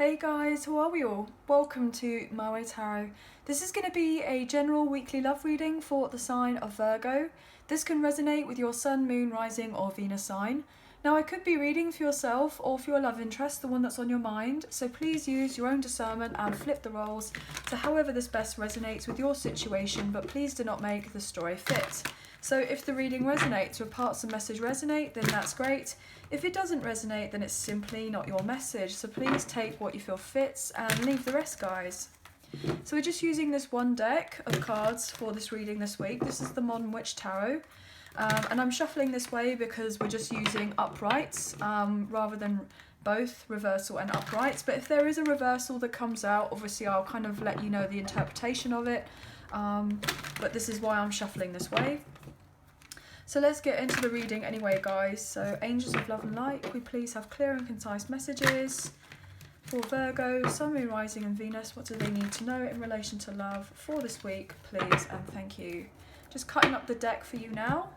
Hey guys, how are we all? Welcome to My Way Tarot. This is going to be a general weekly love reading for the sign of Virgo. This can resonate with your sun, moon, rising or Venus sign. Now I could be reading for yourself or for your love interest, the one that's on your mind, so please use your own discernment and flip the roles to however this best resonates with your situation, but please do not make the story fit. So if the reading resonates or parts of the message resonate, then that's great. If it doesn't resonate, then it's simply not your message. So please take what you feel fits and leave the rest, guys. So we're just using this one deck of cards for this reading this week. This is the Modern Witch Tarot. And I'm shuffling this way because we're just using uprights rather than both reversal and uprights. But if there is a reversal that comes out, obviously I'll kind of let you know the interpretation of it. But this is why I'm shuffling this way. So let's get into the reading anyway, guys. So angels of love and light, could we please have clear and concise messages for Virgo, Sun, Moon, Rising and Venus? What do they need to know in relation to love for this week, please, and thank you. Just cutting up the deck for you now.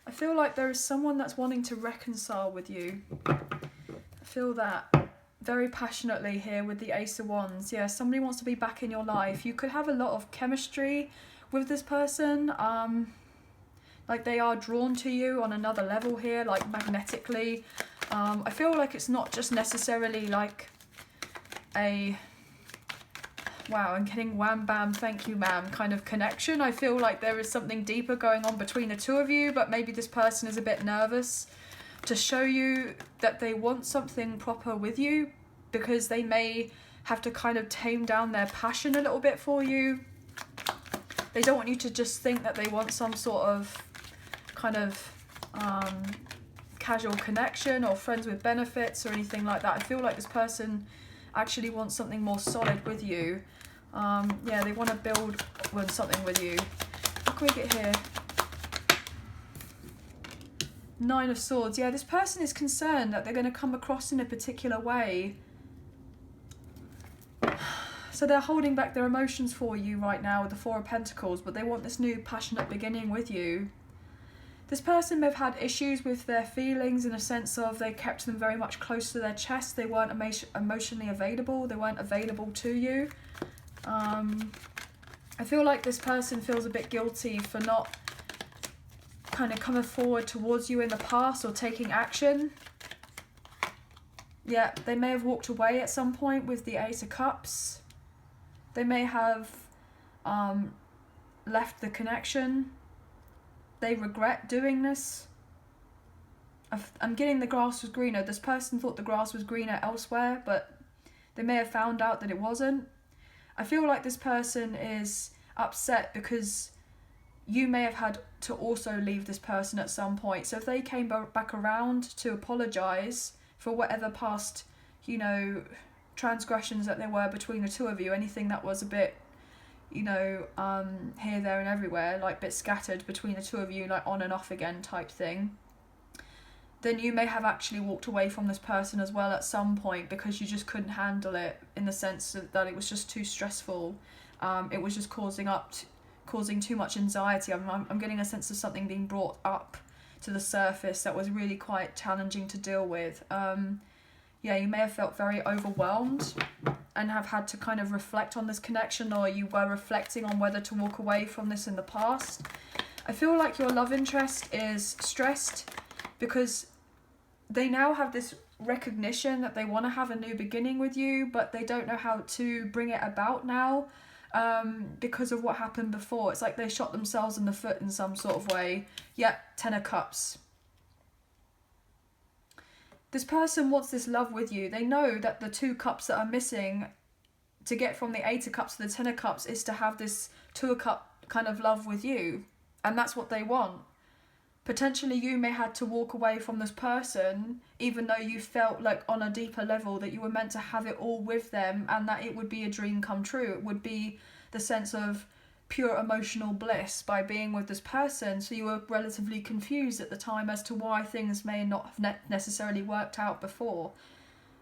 I feel like there is someone that's wanting to reconcile with you. I feel that very passionately here with the Ace of Wands. Yeah, somebody wants to be back in your life. You could have a lot of chemistry with this person. Like they are drawn to you on another level here, like magnetically. I feel like it's not just necessarily like a wow, I'm getting wham bam thank you ma'am kind of connection. I feel like there is something deeper going on between the two of you, but maybe this person is a bit nervous to show you that they want something proper with you, because they may have to kind of tame down their passion a little bit for you. They don't want you to just think that they want some sort of kind of casual connection or friends with benefits or anything like that. I feel like this person actually wants something more solid with you. Yeah, they want to build something with you. What can we get here? Nine of Swords. Yeah, this person is concerned that they're going to come across in a particular way. So they're holding back their emotions for you right now with the Four of Pentacles, but they want this new passionate beginning with you. This person may have had issues with their feelings in a sense of they kept them very much close to their chest. They weren't emotionally available. They weren't available to you. I feel like this person feels a bit guilty for not kind of coming forward towards you in the past or taking action. Yeah, they may have walked away at some point with the Ace of Cups. They may have left the connection. They regret doing this. I'm getting the grass was greener. This person thought the grass was greener elsewhere, but they may have found out that it wasn't. I feel like this person is upset because you may have had to also leave this person at some point. So if they came back around to apologise for whatever past, you know, transgressions that there were between the two of you, anything that was a bit, you know, here, there and everywhere, like a bit scattered between the two of you, like on and off again type thing, then you may have actually walked away from this person as well at some point because you just couldn't handle it, in the sense that it was just too stressful. It was just causing too much anxiety. I'm getting a sense of something being brought up to the surface that was really quite challenging to deal with. Yeah, you may have felt very overwhelmed and have had to kind of reflect on this connection, or you were reflecting on whether to walk away from this in the past. I feel like your love interest is stressed because they now have this recognition that they want to have a new beginning with you, but they don't know how to bring it about now. Because of what happened before. It's like they shot themselves in the foot in some sort of way. Yeah, Ten of Cups. This person wants this love with you. They know that the two cups that are missing to get from the Eight of Cups to the Ten of Cups is to have this Two of Cups kind of love with you. And that's what they want. Potentially you may have to walk away from this person even though you felt like on a deeper level that you were meant to have it all with them and that it would be a dream come true. It would be the sense of pure emotional bliss by being with this person. So you were relatively confused at the time as to why things may not have necessarily worked out before.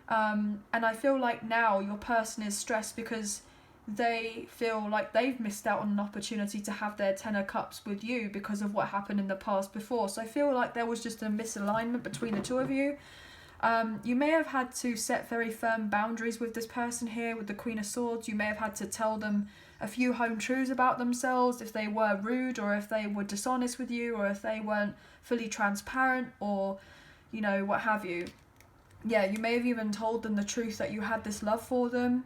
And I feel like now your person is stressed because they feel like they've missed out on an opportunity to have their Ten of Cups with you because of what happened in the past before. So I feel like there was just a misalignment between the two of you. You may have had to set very firm boundaries with this person here, with the Queen of Swords. You may have had to tell them a few home truths about themselves if they were rude, or if they were dishonest with you, or if they weren't fully transparent, or, you know, what have you. Yeah, you may have even told them the truth that you had this love for them,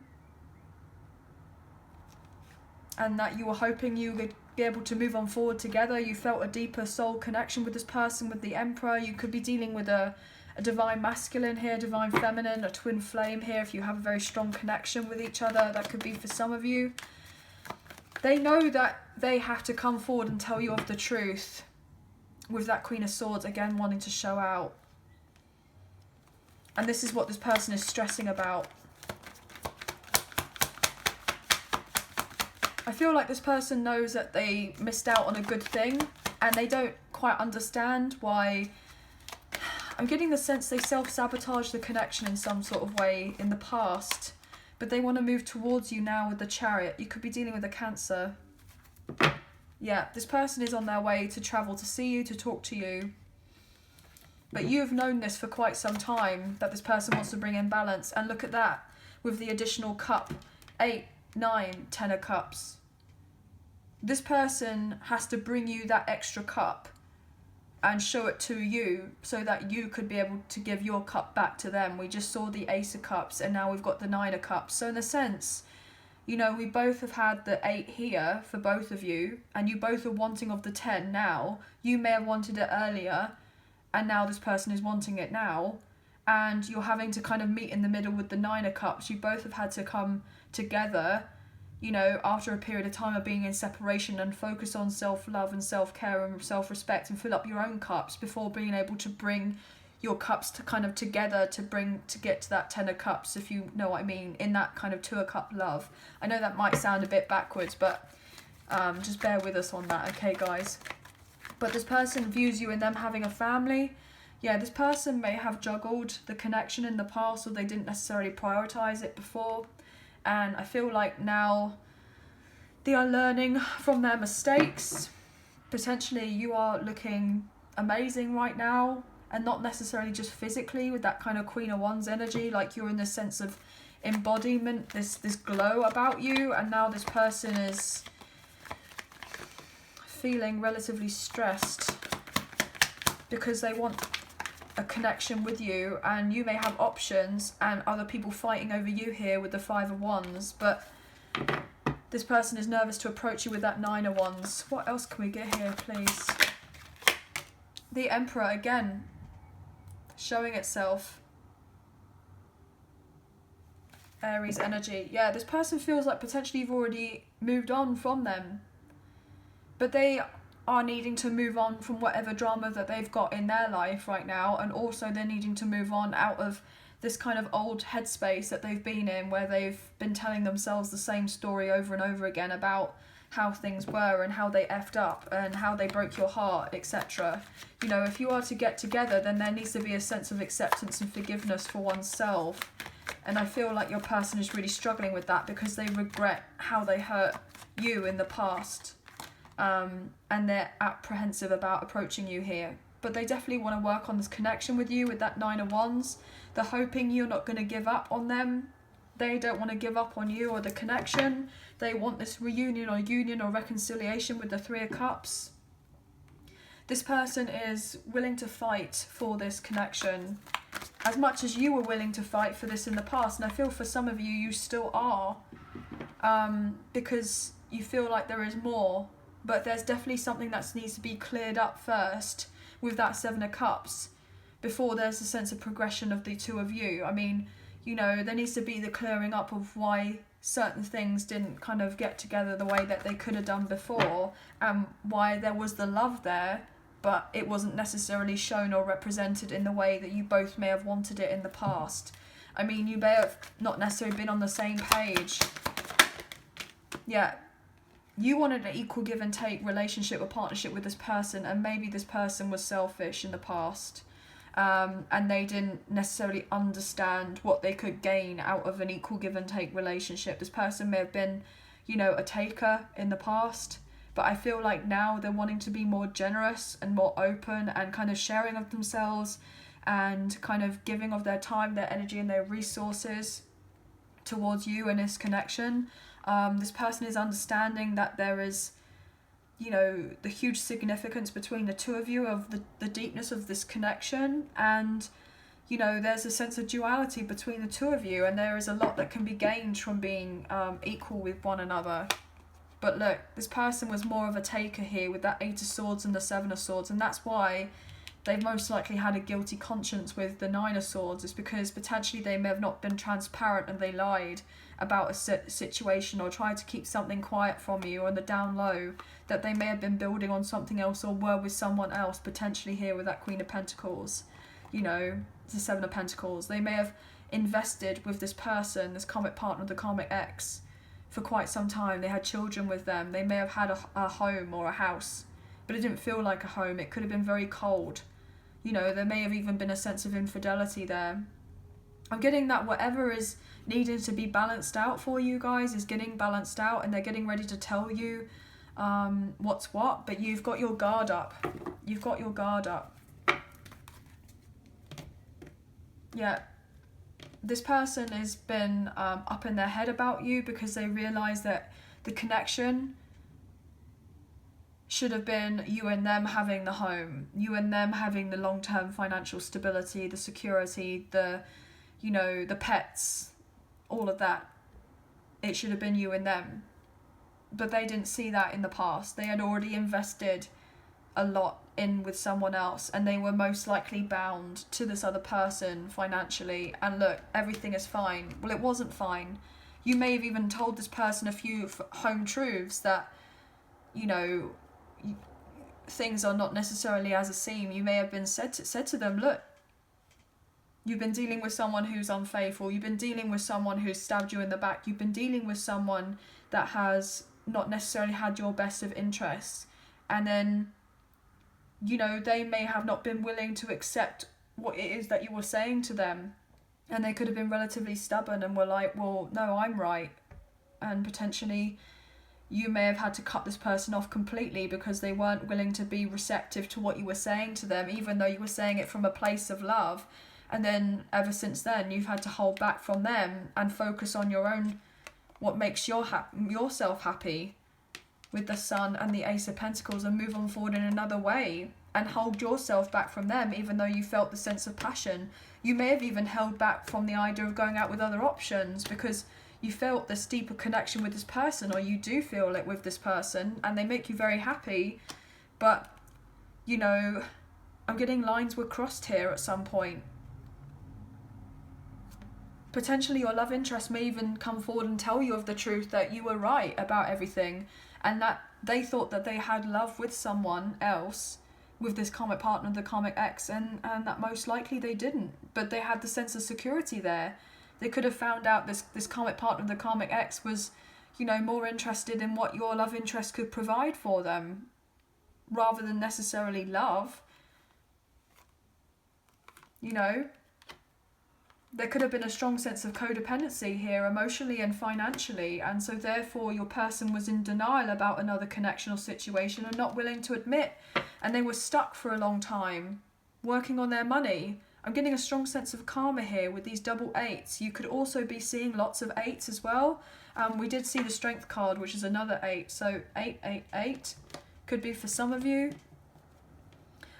and that you were hoping you would be able to move on forward together. You felt a deeper soul connection with this person, with the Emperor. You could be dealing with a divine masculine here, divine feminine, a twin flame here if you have a very strong connection with each other. That could be for some of you. They know that they have to come forward and tell you of the truth, with that Queen of Swords again wanting to show out. And this is what this person is stressing about. I feel like this person knows that they missed out on a good thing, and they don't quite understand why. I'm getting the sense they self-sabotaged the connection in some sort of way in the past, but they want to move towards you now with the Chariot. You could be dealing with a Cancer. Yeah, this person is on their way to travel to see you, to talk to you. But you have known this for quite some time, that this person wants to bring in balance. And look at that, with the additional cup. 8, 9, 10 of Cups. This person has to bring you that extra cup and show it to you so that you could be able to give your cup back to them. We just saw the Ace of Cups, and now we've got the 9 of Cups. So in a sense, you know, we both have had the 8 here for both of you, and you both are wanting of the 10 now. You may have wanted it earlier, and now this person is wanting it now, and you're having to kind of meet in the middle with the 9 of Cups. You both have had to come together, you know, after a period of time of being in separation, and focus on self-love and self-care and self-respect, and fill up your own cups before being able to bring your cups to kind of together to get to that 10 of Cups, if you know what I mean, in that kind of 2 of Cup love. I know that might sound a bit backwards, but just bear with us on that, okay guys? But this person views you and them having a family. Yeah, this person may have juggled the connection in the past, or they didn't necessarily prioritize it before. And I feel like now they are learning from their mistakes. Potentially you are looking amazing right now, and not necessarily just physically with that kind of Queen of Wands energy, like you're in this sense of embodiment, this glow about you. And now this person is feeling relatively stressed because they want a connection with you, and you may have options and other people fighting over you here with the 5 of Wands, but this person is nervous to approach you with that 9 of Wands. What else can we get here, please? The Emperor again showing itself. Aries energy. Yeah, this person feels like potentially you've already moved on from them, but they are needing to move on from whatever drama that they've got in their life right now, and also they're needing to move on out of this kind of old headspace that they've been in, where they've been telling themselves the same story over and over again about how things were and how they effed up and how they broke your heart, etc. You know, if you are to get together, then there needs to be a sense of acceptance and forgiveness for oneself. And I feel like your person is really struggling with that because they regret how they hurt you in the past. And they're apprehensive about approaching you here. But they definitely want to work on this connection with you with that 9 of Wands. They're hoping you're not going to give up on them. They don't want to give up on you or the connection. They want this reunion or union or reconciliation with the 3 of Cups. This person is willing to fight for this connection as much as you were willing to fight for this in the past. And I feel for some of you, you still are, because you feel like there is more. But there's definitely something that needs to be cleared up first with that 7 of Cups before there's a sense of progression of the two of you. I mean, you know, there needs to be the clearing up of why certain things didn't kind of get together the way that they could have done before, and why there was the love there, but it wasn't necessarily shown or represented in the way that you both may have wanted it in the past. I mean, you may have not necessarily been on the same page. Yeah. You wanted an equal give and take relationship or partnership with this person, and maybe this person was selfish in the past. and they didn't necessarily understand what they could gain out of an equal give and take relationship. This person may have been, you know, a taker in the past, but I feel like now they're wanting to be more generous and more open and kind of sharing of themselves and kind of giving of their time, their energy and their resources towards you and this connection. This person is understanding that there is, you know, the huge significance between the two of you, of the deepness of this connection, and, you know, there's a sense of duality between the two of you, and there is a lot that can be gained from being equal with one another. But look, this person was more of a taker here with that 8 of Swords and the 7 of Swords, and that's why they've most likely had a guilty conscience with the 9 of Swords, is because potentially they may have not been transparent and they lied about a situation or tried to keep something quiet from you on the down low, that they may have been building on something else or were with someone else, potentially here with that Queen of Pentacles, you know, the 7 of Pentacles. They may have invested with this person, this karmic partner, the karmic ex, for quite some time. They had children with them. They may have had a home or a house, but it didn't feel like a home. It could have been very cold. You know, there may have even been a sense of infidelity there. I'm getting that whatever is needing to be balanced out for you guys is getting balanced out, and they're getting ready to tell you what's what, but you've got your guard up. You've got your guard up. Yeah. This person has been up in their head about you because they realise that the connection should have been you and them having the home, you and them having the long-term financial stability, the security, the, you know, the pets, all of that. It should have been you and them. But they didn't see that in the past. They had already invested a lot in with someone else, and they were most likely bound to this other person financially. And look, everything is fine. Well, it wasn't fine. You may have even told this person a few home truths that, you know, things are not necessarily as it seem. You may have been said to them, look, you've been dealing with someone who's unfaithful. You've been dealing with someone who's stabbed you in the back. You've been dealing with someone that has not necessarily had your best of interests. And then, you know, they may have not been willing to accept what it is that you were saying to them. And they could have been relatively stubborn and were like, well, no, I'm right. And potentially you may have had to cut this person off completely because they weren't willing to be receptive to what you were saying to them, even though you were saying it from a place of love. And then ever since then, you've had to hold back from them and focus on your own, what makes yourself happy with the Sun and the Ace of Pentacles, and move on forward in another way and hold yourself back from them, even though you felt the sense of passion. You may have even held back from the idea of going out with other options because you felt this deeper connection with this person, or you do feel it with this person, and they make you very happy. But, you know, I'm getting lines were crossed here at some point. Potentially your love interest may even come forward and tell you of the truth, that you were right about everything, and that they thought that they had love with someone else, with this karmic partner, the karmic ex, and that most likely they didn't. But they had the sense of security there. They could have found out this karmic partner, the karmic ex, was, you know, more interested in what your love interest could provide for them, rather than necessarily love. You know, there could have been a strong sense of codependency here, emotionally and financially, and so therefore your person was in denial about another connection or situation and not willing to admit, and they were stuck for a long time, working on their money. I'm getting a strong sense of karma here with these double 8s. You could also be seeing lots of 8s as well. We did see the Strength card, which is another 8, so 888 could be for some of you.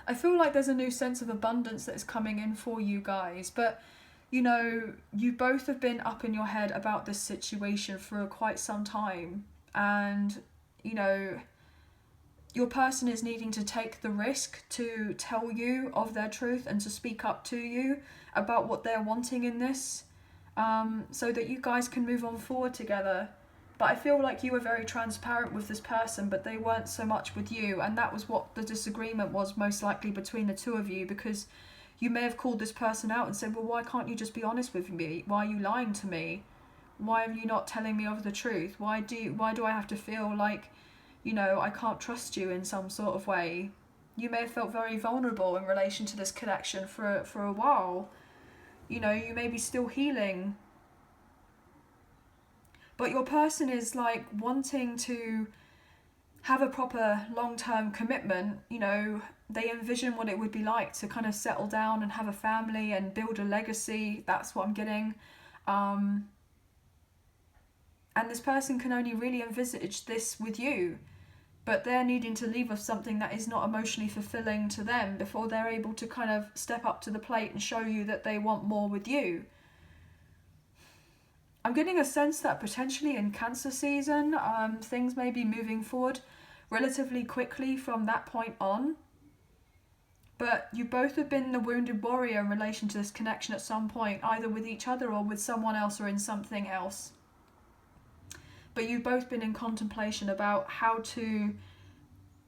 I feel like there's a new sense of abundance that is coming in for you guys, but you know, you both have been up in your head about this situation for quite some time, and you know, your person is needing to take the risk to tell you of their truth and to speak up to you about what they're wanting in this, so that you guys can move on forward together. But I feel like you were very transparent with this person, but they weren't so much with you, and that was what the disagreement was most likely between the two of you, because you may have called this person out and said, well, why can't you just be honest with me? Why are you lying to me? Why are you not telling me of the truth? Why do I have to feel like, you know, I can't trust you in some sort of way? You may have felt very vulnerable in relation to this connection for a while. You know, you may be still healing. But your person is like wanting to have a proper long-term commitment. You know, they envision what it would be like to kind of settle down and have a family and build a legacy. That's what I'm getting. And this person can only really envisage this with you, but they're needing to leave with something that is not emotionally fulfilling to them before they're able to kind of step up to the plate and show you that they want more with you. I'm getting a sense that potentially in Cancer season, things may be moving forward relatively quickly from that point on. But you both have been the wounded warrior in relation to this connection at some point, either with each other or with someone else or in something else. But you've both been in contemplation about how to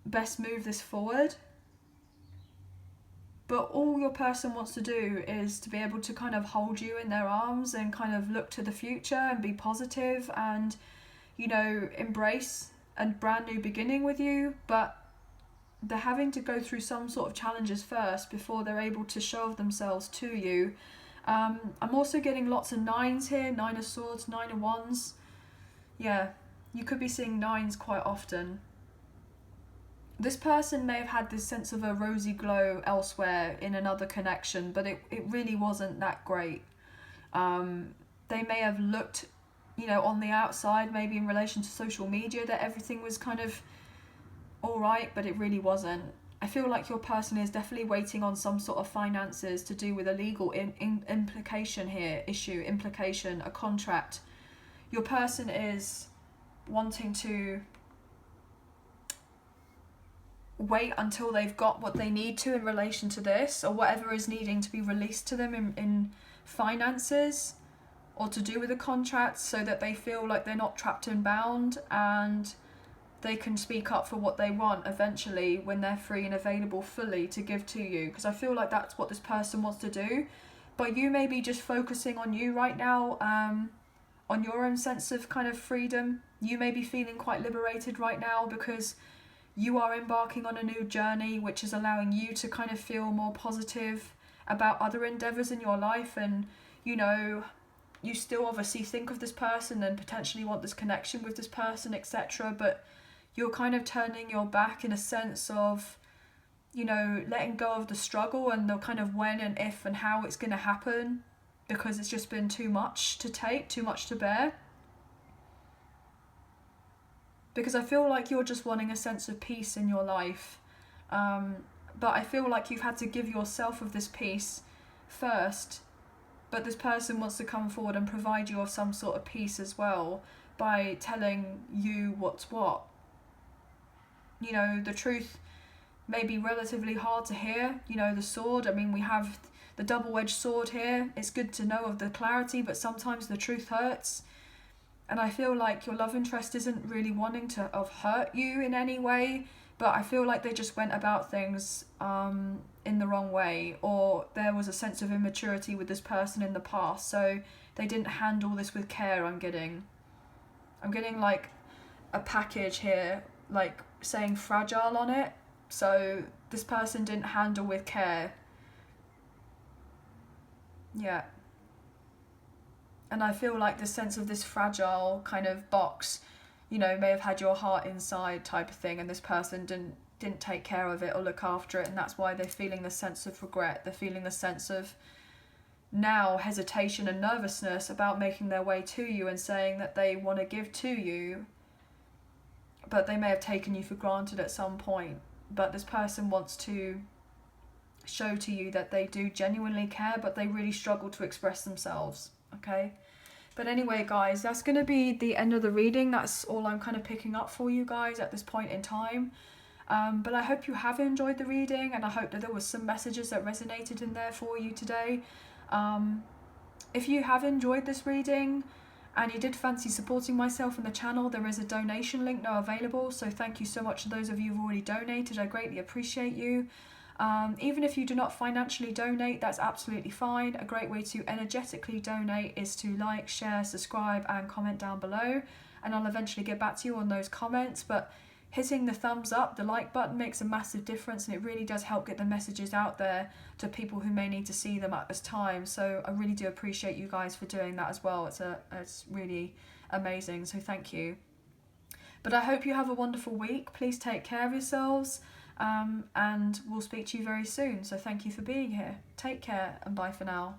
best move this forward. But all your person wants to do is to be able to kind of hold you in their arms and kind of look to the future and be positive and, you know, embrace a brand new beginning with you. But they're having to go through some sort of challenges first before they're able to show of themselves to you. I'm also getting lots of 9s here, 9 of Swords, 9 of Wands. Yeah, you could be seeing 9s quite often. This person may have had this sense of a rosy glow elsewhere in another connection, but it really wasn't that great. They may have looked, you know, on the outside, maybe in relation to social media, that everything was kind of alright, but it really wasn't. I feel like your person is definitely waiting on some sort of finances to do with a legal implication here, implication, a contract. Your person is wanting to wait until they've got what they need to in relation to this, or whatever is needing to be released to them in finances or to do with a contract, so that they feel like they're not trapped and bound and they can speak up for what they want eventually when they're free and available fully to give to you. Because I feel like that's what this person wants to do, but you may be just focusing on you right now, on your own sense of kind of freedom. You may be feeling quite liberated right now because you are embarking on a new journey, which is allowing you to kind of feel more positive about other endeavours in your life. And, you know, you still obviously think of this person and potentially want this connection with this person, etc. But you're kind of turning your back in a sense of, you know, letting go of the struggle and the kind of when and if and how it's going to happen, because it's just been too much to take, too much to bear. Because I feel like you're just wanting a sense of peace in your life. But I feel like you've had to give yourself of this peace first. But this person wants to come forward and provide you of some sort of peace as well by telling you what's what. You know, the truth may be relatively hard to hear. You know, the sword, I mean, we have the double-edged sword here. It's good to know of the clarity, but sometimes the truth hurts. And I feel like your love interest isn't really wanting to hurt you in any way, but I feel like they just went about things in the wrong way, or there was a sense of immaturity with this person in the past, so they didn't handle this with care. I'm getting like a package here, like saying fragile on it, so this person didn't handle with care. Yeah. And I feel like the sense of this fragile kind of box, you know, may have had your heart inside type of thing, and this person didn't take care of it or look after it, and that's why they're feeling the sense of regret. They're feeling the sense of now hesitation and nervousness about making their way to you and saying that they want to give to you, but they may have taken you for granted at some point. But this person wants to show to you that they do genuinely care, but they really struggle to express themselves. Okay, but anyway, guys, that's going to be the end of the reading. That's all I'm kind of picking up for you guys at this point in time. But I hope you have enjoyed the reading, and I hope that there was some messages that resonated in there for you today. If you have enjoyed this reading and you did fancy supporting myself and the channel, there is a donation link now available, so thank you so much to those of you who've already donated. I greatly appreciate you. Even if you do not financially donate, that's absolutely fine. A great way to energetically donate is to like, share, subscribe and comment down below, and I'll eventually get back to you on those comments. But hitting the thumbs up, the like button makes a massive difference, and it really does help get the messages out there to people who may need to see them at this time. So I really do appreciate you guys for doing that as well. It's really amazing, so thank you. But I hope you have a wonderful week. Please take care of yourselves, and we'll speak to you very soon. So thank you for being here. Take care, and bye for now.